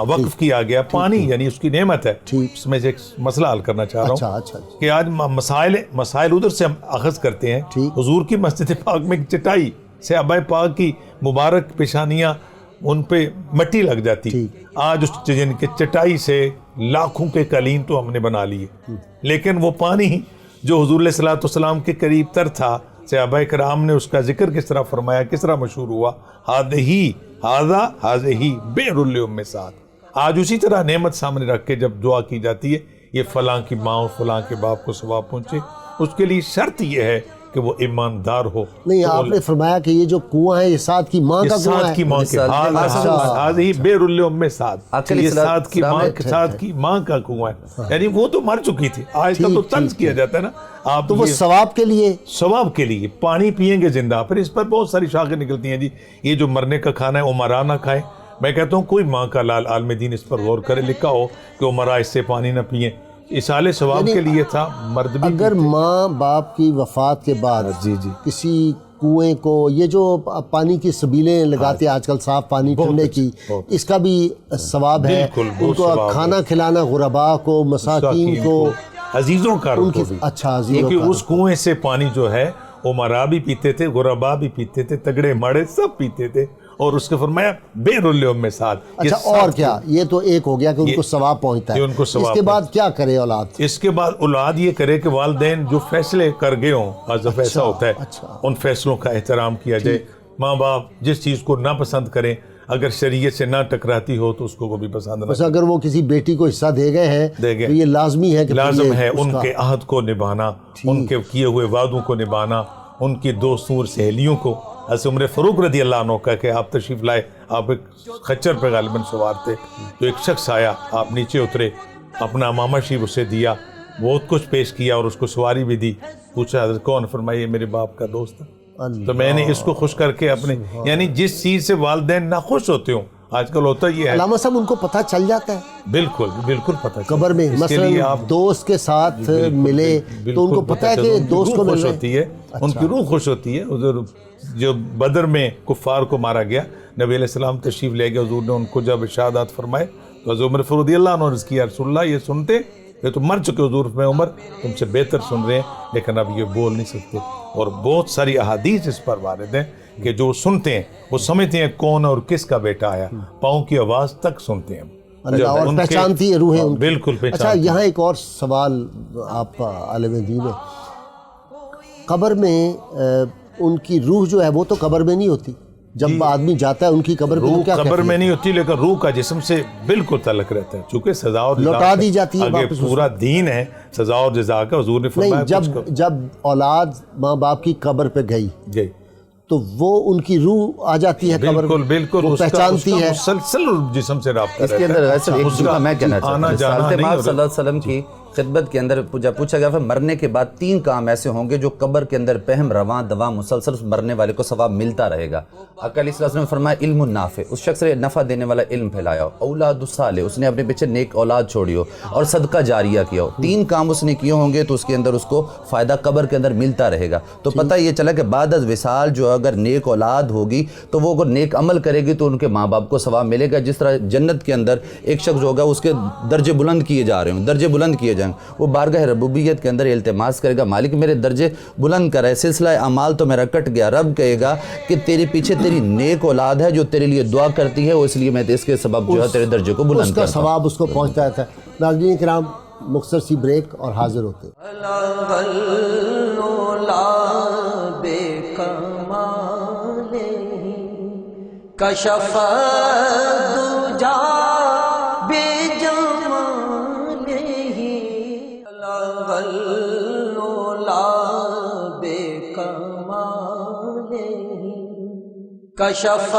C: وقف کیا گیا. پانی یعنی اس کی نعمت ہے. اس میں سے ایک مسئلہ حل کرنا چاہ رہا ہوں کہ آج مسائل ادھر سے ہم اخذ کرتے ہیں. حضور کی مسجد پاک میں چٹائی، صحابہ پاک کی مبارک پیشانیاں، ان پہ مٹی لگ جاتی. آج اس چٹائی سے لاکھوں کے قالین تو ہم نے بنا لیے، لیکن وہ پانی جو حضور علیہ السلام کے قریب تر تھا، صحابہ کرام نے اس کا ذکر کس طرح فرمایا، کس طرح مشہور ہوا، ہی بئر لأم سعد. آج اسی طرح نعمت سامنے رکھ کے جب دعا کی جاتی ہے، یہ فلاں کی ماں اور فلاں کے باپ کو ثواب پہنچے، اس کے لیے شرط یہ ہے کہ وہ ایماندار ہو.
B: نہیں آپ نے فرمایا کہ یہ جو کنواں ہے یہ سعد کی ماں کا کنواں ہے.
C: سعد کی ماں کے ہی بئر لأم سعد، یہ سعد کی ماں کا کنواں ہے. یعنی وہ تو مر چکی تھی، آج کا تو طنز کیا جاتا ہے نا. آپ
B: تو وہ ثواب کے لیے
C: پانی پیئیں گے زندہ. پھر اس پر بہت ساری شاخیں نکلتی ہیں. جی یہ جو مرنے کا کھانا ہے عمرہ نہ کھائیں. میں کہتا ہوں کوئی ماں کا لال عالم دین اس پر غور کرے، لکھا ہو کہ عمرہ اس سے پانی نہ پئیں. اصال ثواب کے لیے تھا. مرد بھی
B: اگر ماں باپ کی وفات کے بعد کسی کنویں کو، یہ جو پانی کی سبیلیں لگاتے ہیں آج کل صاف پانی ٹھنڈے کی، اس کا بھی ثواب ہے. ان کو کھانا کھلانا غرباء کو، مساکین کو،
C: عزیزوں کا رکھو.
B: اچھا عزیزوں کا،
C: کیونکہ اس کنویں سے پانی جو ہے عمرا بھی پیتے تھے، غرباء بھی پیتے تھے، تگڑے ماڑے سب پیتے تھے. اور اس کے فرمایا بئر لأم سعد.
B: اچھا اور کیا، یہ تو ایک ہو گیا کہ ان کو ثواب پہنچتا ہے. اس کے بعد کیا کرے اولاد؟
C: اس کے بعد اولاد یہ کرے کہ والدین جو فیصلے کر گئے ہوں، آج ایسا ہوتا ہے، ان فیصلوں کا احترام کیا جائے. ماں باپ جس چیز کو ناپسند کریں، اگر شریعت سے نہ ٹکراتی ہو تو اس کو بھی پسند نہ.
B: بس اگر وہ کسی بیٹی کو حصہ دے گئے ہیں تو یہ لازمی ہے کہ
C: لازم ہے ان کے عہد کو نبھانا، ان کے کیے ہوئے وعدوں کو نبھانا، ان کی دوستوں اور سہیلیوں کو. حضرت عمر فاروق رضی اللہ عنہ کا کہ آپ تشریف لائے، آپ ایک خچر پہ غالباً سوار تھے، تو ایک شخص آیا، آپ نیچے اترے، اپنا امامہ شریف اسے دیا، بہت کچھ پیش کیا اور اس کو سواری بھی دی. پوچھا حضرت کون؟ فرمایا یہ میرے باپ کا دوست ہے. تو میں نے اس کو خوش کر کے اپنے، یعنی جس چیز سے والدین نہ خوش ہوتے ہوں، آج کل ہوتا یہ ہے.
B: علامہ صاحب ان کو پتہ چل جاتا ہے
C: بالکل پتہ
B: قبر میں، مثلا دوست کے ساتھ ملے تو ان کو پتہ ہے کہ دوست کو
C: خوش ہوتی ہے، ان کی روح خوش ہوتی ہے. حضور جو بدر میں کفار کو مارا گیا، نبی علیہ السلام تشریف لے گئے، حضور نے ان کو جب ارشادات فرمائے تو حضرت عمر فاروق رضی اللہ عنہ نے عرض کیا رسول اللہ یہ سنتے، یہ تو مر چکے حضور، میں عمر تم سے بہتر سن رہے ہیں لیکن اب یہ بول نہیں سکتے. اور بہت ساری احادیث اس پر وارد ہیں کہ جو سنتے ہیں وہ سمجھتے ہیں کون اور کس کا بیٹا آیا، پاؤں کی آواز تک سنتے ہیں
B: اللہ، اور پہچانتی ہے روحیں.
C: بالکل پہچانتی.
B: اچھا یہاں ایک اور سوال آپ عالم دین ہے، قبر میں ان کی روح جو ہے وہ تو قبر میں نہیں ہوتی، جب آدمی جاتا ہے ان کی قبر
C: روح قبر میں نہیں ہوتی، لیکن روح کا جسم سے بالکل تعلق رہتا ہے، چونکہ سزا اور
B: لوٹا دی جاتی ہے.
C: آگے پورا دین ہے سزا اور جزا کا. حضور نے فرمایا
B: جب اولاد ماں باپ کی قبر پہ گئی تو وہ ان کی روح آ جاتی ہے قبر میں،
C: بالکل
B: وہ پہچانتی ہے،
C: مسلسل جسم سے رابطہ
A: اس کے اندر ویسے ایک جملہ میں کہنا چاہتا ہوں، رسالت مآب صلی اللہ علیہ وسلم کی خدمت کے اندر جب پوچھا گیا مرنے کے بعد 3 کام ایسے ہوں گے جو قبر کے اندر پہم رواں دواں مسلسل مرنے والے کو ثواب ملتا رہے گا. آقا علیہ السلام نے فرمایا علم النافع، اس شخص نے نفع دینے والا علم پھیلایا ہو، اولاد الصالح، اس نے اپنے پیچھے نیک اولاد چھوڑی ہو، اور صدقہ جاریہ کیا ہو. 3 کام اس نے کیے ہوں گے تو اس کے اندر اس کو فائدہ قبر کے اندر ملتا رہے گا. تو پتہ یہ چلا کہ بعد از وصال جو اگر نیک اولاد ہوگی تو وہ اگر نیک عمل کرے گی تو ان کے ماں باپ کو ثواب ملے گا. جس طرح جنت کے اندر ایک شخص ہوگا اس کے درجے بلند کیے جا رہے ہوں، درجے بلند کیے جائیں، وہ بارگاہ ربوبیت کے اندر التماس کرے گا مالک میرے درجے بلند کرے، سلسلہ اعمال تو میرا کٹ گیا. رب کہے گا کہ تیرے پیچھے تیری نیک اولاد ہے جو تیرے لیے دعا کرتی ہے، اس لیے میں اس کے سبب جو ہے تیرے درجے کو بلند کرتا ہوں.
B: اس کا ثواب اس کو پہنچتا ہے. ناظرین کرام مختصر سی بریک اور حاضر ہوتے
D: کشف دجا بے کشف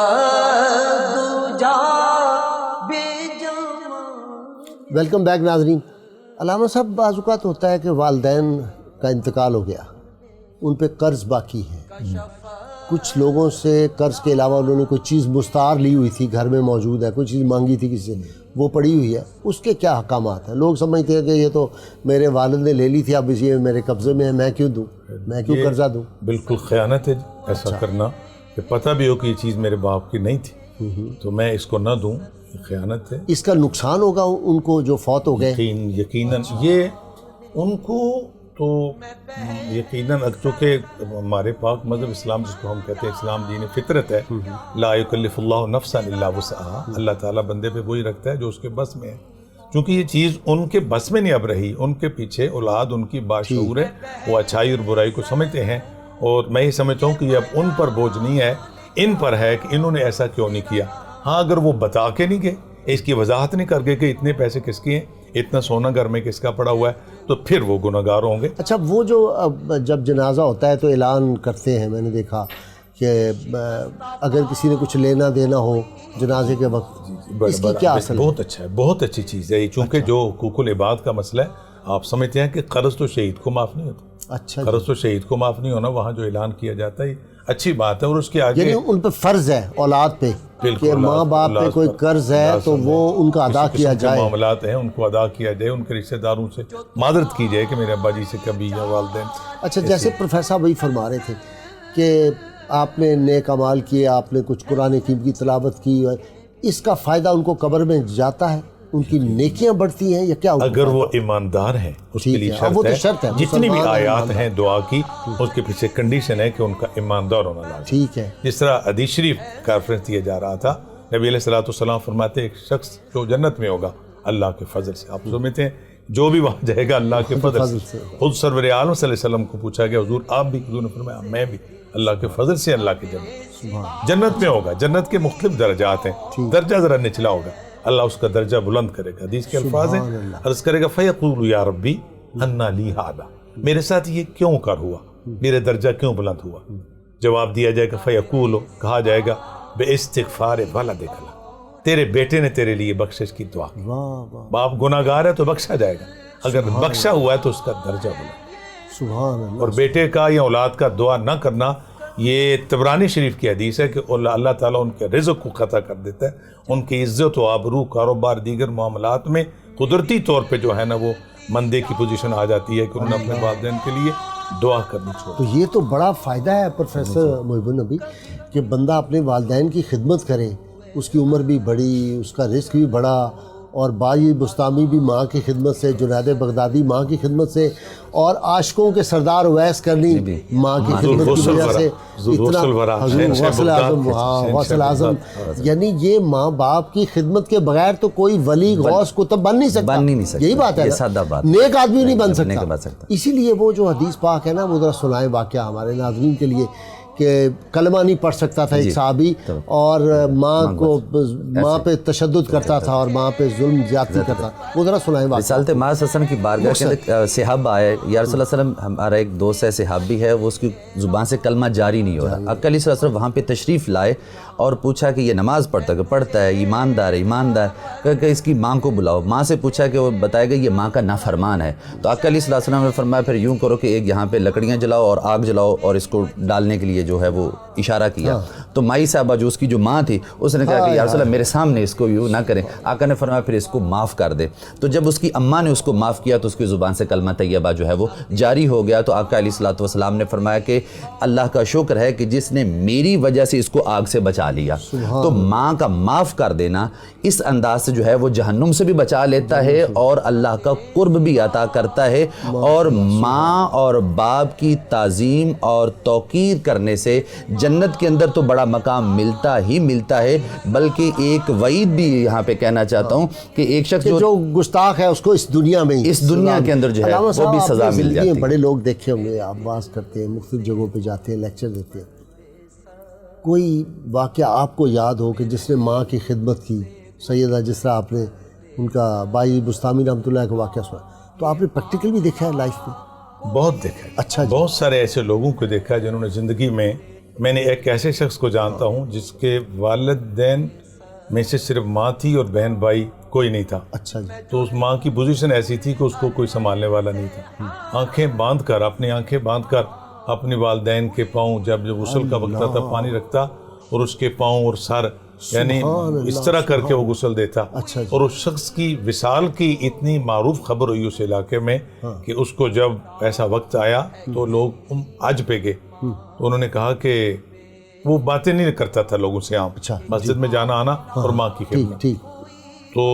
D: دجا بے جمال.
B: ویلکم بیک ناظرین. علامہ صاحب بعض اوقات ہوتا ہے کہ والدین کا انتقال ہو گیا، ان پہ قرض باقی ہے، کچھ لوگوں سے قرض کے علاوہ انہوں نے کوئی چیز مستعار لی ہوئی تھی، گھر میں موجود ہے، کوئی چیز مانگی تھی کسی سے، وہ پڑی ہوئی ہے، اس کے کیا احکامات ہیں؟ لوگ سمجھتے ہیں کہ یہ تو میرے والد نے لے لی تھی، اب یہ میرے قبضے میں ہے، میں کیوں دوں، میں کیوں قرضہ دوں؟
C: بالکل خیانت ہے ایسا کرنا، کہ پتہ بھی ہو کہ یہ چیز میرے باپ کی نہیں تھی تو میں اس کو نہ دوں، یہ خیانت ہے۔
B: اس کا نقصان ہوگا ان کو جو فوت ہو گئے؟
C: یقیناً یہ ان کو تو یقیناً، چونکہ ہمارے پاک مذہب اسلام جس کو ہم کہتے ہیں اسلام دین فطرت ہے، لا یکلف اللہ نفسا الا وسعہا، اللہ تعالیٰ بندے پہ وہی رکھتا ہے جو اس کے بس میں ہے۔ چونکہ یہ چیز ان کے بس میں نہیں اب رہی، ان کے پیچھے اولاد ان کی باشعور ہے، وہ اچھائی اور برائی کو سمجھتے ہیں، اور میں یہ سمجھتا ہوں کہ یہ اب ان پر بوجھ نہیں ہے، ان پر ہے کہ انہوں نے ایسا کیوں نہیں کیا۔ ہاں اگر وہ بتا کے نہیں گئے، اس کی وضاحت نہیں کر گئے کہ اتنے پیسے کس کے ہیں، اتنا سونا گھر میں کس کا پڑا ہوا ہے، تو پھر وہ گناہگار ہوں گے۔
B: اچھا، وہ جو جب جنازہ ہوتا ہے تو اعلان کرتے ہیں، میں نے دیکھا کہ اگر کسی نے کچھ لینا دینا ہو جنازے کے وقت، اس کی کیا اصل ہے؟
C: بہت اچھا ہے، بہت اچھی چیز ہے یہ، چونکہ جو حقوق العباد کا مسئلہ ہے، آپ سمجھتے ہیں کہ قرض تو شہید کو معاف نہیں ہوتا،
B: اچھا،
C: قرض تو شہید کو معاف نہیں ہونا، وہاں جو اعلان کیا جاتا ہے اچھی بات ہے، اور اس کے آگے
B: یعنی ان پہ فرض ہے اولاد پہ کہ ماں باپ پہ کوئی قرض ہے تو وہ ان کا ادا کیا جائے،
C: معاملات ہیں ان کو ادا کیا جائے، ان کے رشتہ داروں سے معذرت کی جائے کہ میرے ابا جی سے کبھی یا والدین۔
B: اچھا، جیسے پروفیسر صاحب وہی فرما رہے تھے کہ آپ نے نیک اعمال کیے، آپ نے کچھ قرآن کریم کی تلاوت کی، اس کا فائدہ ان کو قبر میں جاتا ہے، ان کی نیکیاں بڑھتی ہیں یا کیا؟
C: اگر وہ ایماندار ہیں اس کے لیے شرط ہے، جتنی بھی آیات ہیں دعا کی اس کے پیچھے کنڈیشن ہے کہ ان کا ایماندار ہونا لازم۔
B: ٹھیک ہے،
C: جس طرح حدیث شریف کا ریفرنس دیا جا رہا تھا، نبی علیہ الصلوۃ والسلام فرماتے ہیں ایک شخص جو جنت میں ہوگا اللہ کے فضل سے، آپ سمجھتے ہیں جو بھی وہاں جائے گا اللہ کے فضل سے۔ خود سرور عالم صلی اللہ علیہ وسلم کو پوچھا گیا حضور آپ بھی؟ حضور نے فرمایا میں بھی، اللہ کے فضل سے اللہ کی جنت میں ہوگا۔ جنت کے مختلف درجات ہیں، درجہ ذرا نچلا ہوگا، اللہ اس کا درجہ بلند کرے گا۔ حدیث کے الفاظ ہیں، عرض کرے گا فیقول یا ربی انا لی ھذا، میرے ساتھ یہ کیوں کر ہوا، میرے درجہ کیوں بلند ہوا؟ جواب دیا جائے گا فیقول، کہا جائے گا بے استغفار ولدک، تیرے بیٹے نے تیرے لیے بخشش کی دعا کی، باپ گناہ گار ہے تو بخشا جائے گا، اگر بخشا ہوا ہے تو اس کا درجہ بلند۔
B: سبحان اللہ۔
C: اور بیٹے کا یا اولاد کا دعا نہ کرنا، یہ طبرانی شریف کی حدیث ہے کہ اللہ تعالیٰ ان کے رزق کو قطع کر دیتا ہے، ان کی عزت و آبرو، کاروبار، دیگر معاملات میں قدرتی طور پہ جو ہے نا وہ مندے کی پوزیشن آ جاتی ہے کہ انہوں نے اپنے والدین کے لیے دعا کرنی چھوڑ۔
B: تو یہ تو بڑا فائدہ ہے پروفیسر محب النبی کہ بندہ اپنے والدین کی خدمت کرے، اس کی عمر بھی بڑی، اس کا رزق بھی بڑا، اور بائی بستامی بھی ماں کی خدمت سے، جنید بغدادی ماں کی خدمت سے، اور عاشقوں کے سردار اویس کرنی ماں کی خدمت کی وجہ سے، غوث اعظم، یعنی یہ ماں باپ کی خدمت کے بغیر تو کوئی ولی غوث قطب بن نہیں سکتا، یہی بات ہے، نیک آدمی نہیں بن سکتا۔ اسی لیے وہ جو حدیث پاک ہے نا، وہ ذرا سنائیں واقعہ ہمارے ناظرین کے لیے، کہ کلمہ نہیں پڑھ سکتا تھا ایک صحابی، اور ماں پہ تشدد کرتا تھا اور ماں پہ ظلم زیادتی کرتا، وہ ذرا سنائیں واقعہ۔
A: رسالت ماہ صلی اللہ علیہ وسلم کی بارگاہ کے اندر صحابہ آئے، یا رسول اللہ صلی اللہ علیہ وسلم، ہمارا ایک دوست ہے صحابی ہے، وہ اس کی زبان سے کلمہ جاری نہیں ہو رہا، آقا علیہ السلام وہاں پہ تشریف لائے اور پوچھا کہ یہ نماز پڑھتا ہے؟ پڑھتا ہے، ایماندار ہے، ایماندار، کہ اس کی ماں کو بلاؤ۔ ماں سے پوچھا کہ وہ بتائے گا یہ ماں کا نافرمان ہے، تو آقا علیہ السلام نے فرمایا پھر یوں کرو کہ ایک یہاں پہ لکڑیاں جلاؤ اور آگ جلاؤ اور اس کو ڈالنے کے لیے جو ہے وہ اشارہ کیا۔ تو مائی صاحبہ جو اس کی جو ماں تھی، اس نے کہا کہ یا رسول اللہ میرے سامنے اس کو یوں نہ کریں۔ آقا نے فرمایا پھر اس کو معاف کر دے۔ تو جب اس کی اماں نے اس کو معاف کیا تو اس کی زبان سے کلمہ طیبہ جو ہے وہ جاری ہو گیا۔ تو آقا علیہ السلام نے فرمایا کہ اللہ کا شکر ہے کہ جس نے میری وجہ سے اس کو آگ سے بچا لیا۔ تو ماں کا معاف کر دینا اس انداز سے جو ہے وہ جہنم سے بھی بچا لیتا ہے اور اللہ کا قرب بھی عطا کرتا ہے، اور ماں اور باپ کی تعظیم اور توقیر کرنے سے جنت کے اندر تو بڑا مقام ملتا ہی ملتا ہے، بلکہ ایک وعید بھی یہاں پہ کہنا چاہتا ہوں کہ ایک شخص جو
B: گستاخ ہے اس کو اس دنیا میں،
A: اس دنیا کے اندر جو ہے وہ بھی سزا مل جاتی ہے۔
B: بڑے لوگ دیکھے ہوں گے، آپ باز کرتے ہیں، مختلف جگہوں پہ جاتے ہیں، لیکچر دیتے ہیں، کوئی واقعہ آپ کو یاد ہو کہ جس نے ماں کی خدمت کی، سیدہ جس طرح آپ نے ان کا بائی بستامی رحمۃ اللہ کا واقعہ سنا، تو آپ نے پریکٹیکل بھی دیکھا ہے لائف میں؟
C: بہت دیکھا ہے۔
B: اچھا،
C: بہت سارے ایسے لوگوں کو دیکھا ہے جنہوں نے زندگی میں نے ایک ایسے شخص کو جانتا ہوں جس کے والدین میں سے صرف ماں تھی اور بہن بھائی کوئی نہیں تھا۔
B: اچھا جی۔
C: تو اس ماں کی پوزیشن ایسی تھی کہ اس کو کوئی سنبھالنے والا نہیں تھا، آنکھیں باندھ کر، اپنی آنکھیں باندھ کر اپنے والدین کے پاؤں جب غسل کا وقت آتا پانی رکھتا اور اس کے پاؤں اور سر یعنی اس طرح کر کے وہ غسل دیتا. اور اس شخص کی وصال کی اتنی معروف خبر ہوئی اس علاقے میں کہ اس کو جب ایسا وقت آیا تو لوگ حج پہ گئے تو انہوں نے کہا کہ وہ باتیں نہیں کرتا تھا لوگوں سے عام مسجد میں جانا آنا اور ماں کی خدمت. تو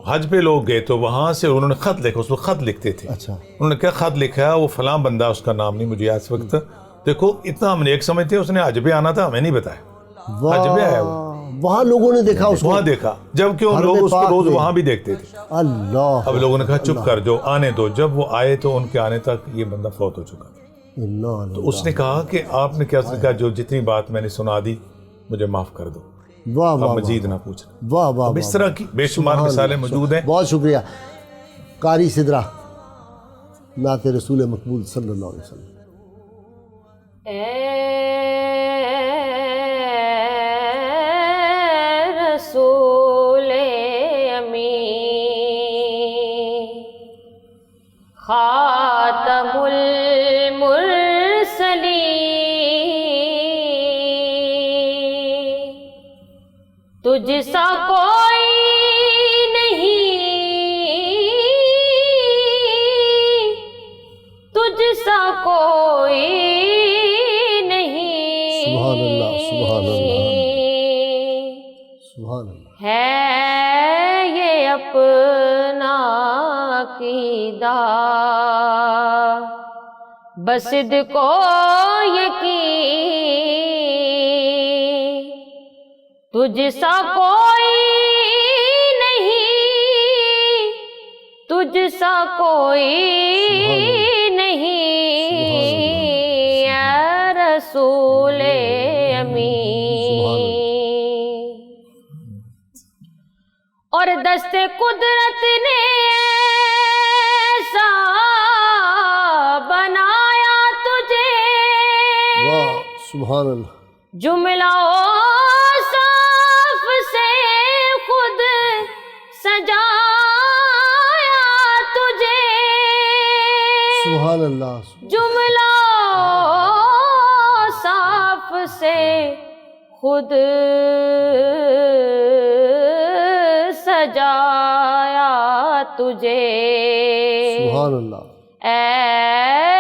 C: حج پہ لوگ گئے تو وہاں سے انہوں نے خط لکھا, اس وقت خط لکھتے تھے. انہوں نے کیا خط لکھا ہے, وہ فلاں بندہ, اس کا نام نہیں مجھے یاد اس وقت, دیکھو اتنا ہم نیک سمجھتے ہیں, اس نے حج پہ آنا تھا, ہمیں نہیں بتایا. حج پہ آیا
B: وہاں لوگوں نے دیکھا, اس
C: وہاں دیکھا, جبکہ ان لوگ اس کو روز وہاں بھی دیکھتے تھے.
B: اللہ,
C: اب لوگوں نے کہا چپ کر جو آنے دو. جب وہ آئے تو ان کے آنے تک یہ بندہ فوت ہو چکا تھا. تو اس نے کہا کہ آپ نے کیا کہا, جو جتنی بات میں نے سنا دی مجھے معاف کر دو, اب مزید نہ پوچھنا.
B: واہ واہ,
C: اس طرح کی بے شمار مثالیں موجود ہیں.
B: بہت شکریہ قاری سدرہ, نعت رسول مقبول صلی اللہ علیہ وسلم.
E: اے رسول امین خاتم تجھ سا کوئی نہیں, تجھ سا کوئی نہیں.
B: سبحان اللہ, سبحان اللہ, سبحان اللہ.
E: ہے یہ اپنا عقیدہ بسد کو یقین, تجھ سا کوئی نہیں, تجھ سا کوئی نہیں. اے رسول امین, اور دست قدرت نے ایسا بنایا تجھے,
B: واہ, سبحان اللہ.
E: جملہ سجایا تجھے,
B: سبحان اللہ.
E: جملہ صاف سے خود سجایا تجھے.
B: سبحان اللہ.
E: اے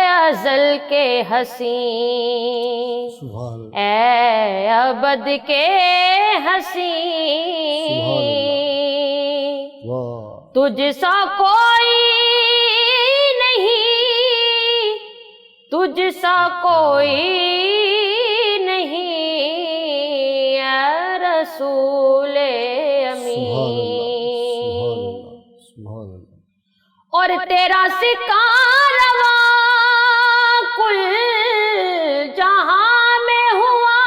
E: ازل کے حسین,
B: سبحان اللہ.
E: اے ابد کے حسین, تجھ سا کوئی نہیں, تجھ سا کوئی نہیں. اے رسول امین, اور تیرا سکہ رواں کل جہاں میں ہوا,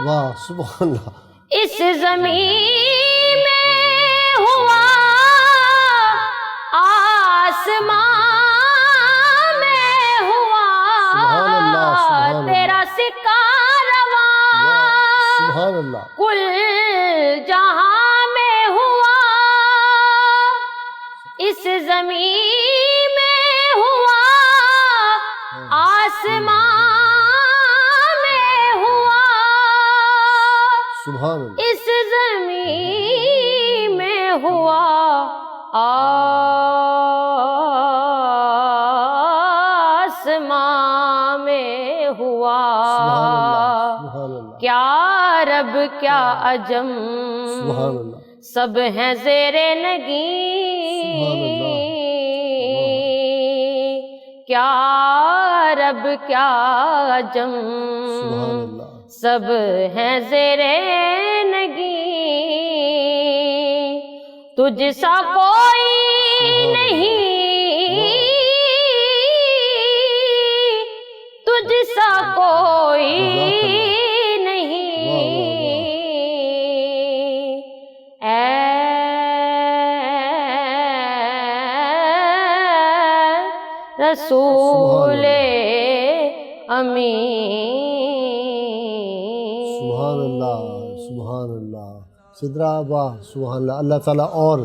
B: واہ, سبحان اللہ.
E: اس زمین میں ہوا, آسمان میں ہوا.
B: سبحان اللہ, سبحان اللہ.
E: تیرا سکہ رواں
B: سبحان اللہ.
E: کل جہاں میں ہوا, اس زمین میں ہوا, آسمان میں ہوا.
B: سبحان اللہ.
E: اس زمین میں ہوا, آسمان میں ہوا.
B: سبحان اللہ.
E: کیا رب کیا عجم,
B: سبحان اللہ.
E: سب ہیں زیر نگیں. کیا رب کیا عجم, سب ہیں زیر نگیں. تجھ سا کوئی نہیں, تجھ سا کوئی نہیں. اے رسول امین.
B: سبحان اللہ, سبحان اللہ. سدرہ, واہ, سبحان اللہ. اللہ تعالیٰ اور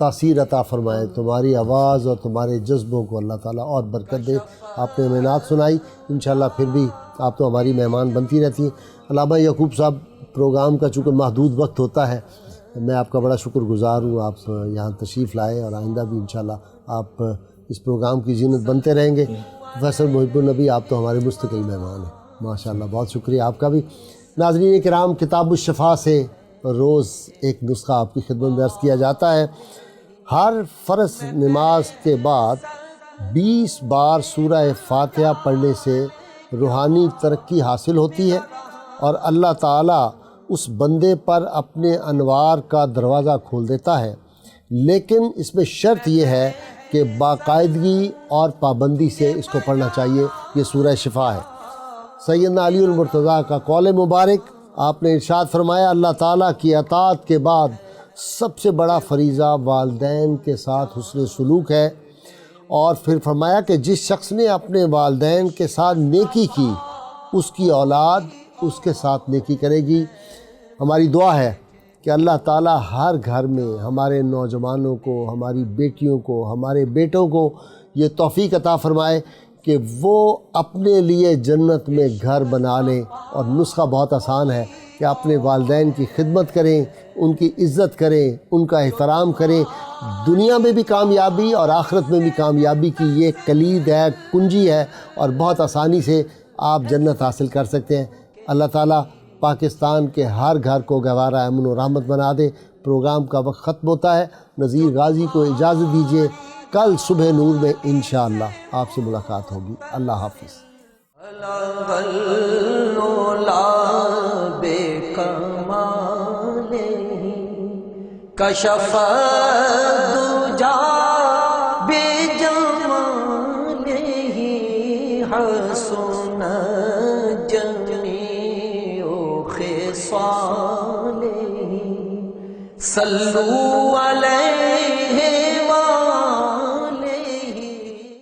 B: تاثیر عطا فرمائے، تمہاری آواز اور تمہارے جذبوں کو اللہ تعالیٰ اور برکت دے۔ آپ نے ہمیں نعت سنائی، انشاءاللہ پھر بھی آپ تو ہماری مہمان بنتی رہتی ہیں۔ علامہ یعقوب صاحب، پروگرام کا چونکہ محدود وقت ہوتا ہے، میں آپ کا بڑا شکر گزار ہوں، آپ یہاں تشریف لائے اور آئندہ بھی انشاءاللہ آپ اس پروگرام کی زینت بنتے رہیں گے۔ پروفیسر محب النبی، آپ تو ہمارے مستقل مہمان ہیں، ماشاءاللہ، بہت شکریہ آپ کا بھی۔ ناظرین کرام، کتاب الشفا سے روز ایک نسخہ آپ کی خدمت میں عرض کیا جاتا ہے۔ ہر فرض نماز کے بعد 20 بار سورہ فاتحہ پڑھنے سے روحانی ترقی حاصل ہوتی ہے اور اللہ تعالیٰ اس بندے پر اپنے انوار کا دروازہ کھول دیتا ہے، لیکن اس میں شرط یہ ہے کہ باقاعدگی اور پابندی سے اس کو پڑھنا چاہیے۔ یہ سورہ شفا ہے۔ سیدنا علی المرتضیٰ کا قول مبارک، آپ نے ارشاد فرمایا، اللہ تعالیٰ کی اطاعت کے بعد سب سے بڑا فریضہ والدین کے ساتھ حسن سلوک ہے، اور پھر فرمایا کہ جس شخص نے اپنے والدین کے ساتھ نیکی کی، اس کی اولاد اس کے ساتھ نیکی کرے گی۔ ہماری دعا ہے کہ اللہ تعالیٰ ہر گھر میں ہمارے نوجوانوں کو، ہماری بیٹیوں کو، ہمارے بیٹوں کو یہ توفیق عطا فرمائے کہ وہ اپنے لیے جنت میں گھر بنا لیں، اور نسخہ بہت آسان ہے کہ اپنے والدین کی خدمت کریں، ان کی عزت کریں، ان کا احترام کریں۔ دنیا میں بھی کامیابی اور آخرت میں بھی کامیابی کی یہ کلید ہے، کنجی ہے، اور بہت آسانی سے آپ جنت حاصل کر سکتے ہیں۔ اللہ تعالیٰ پاکستان کے ہر گھر کو گہوارہ امن و رحمت بنا دے۔ پروگرام کا وقت ختم ہوتا ہے، نذیر غازی کو اجازت دیجیے، کل صبح نور میں انشاءاللہ آپ سے ملاقات ہوگی۔ اللہ حافظ۔
D: کشف الدجى بجماله حسن جميع خصاله صلوا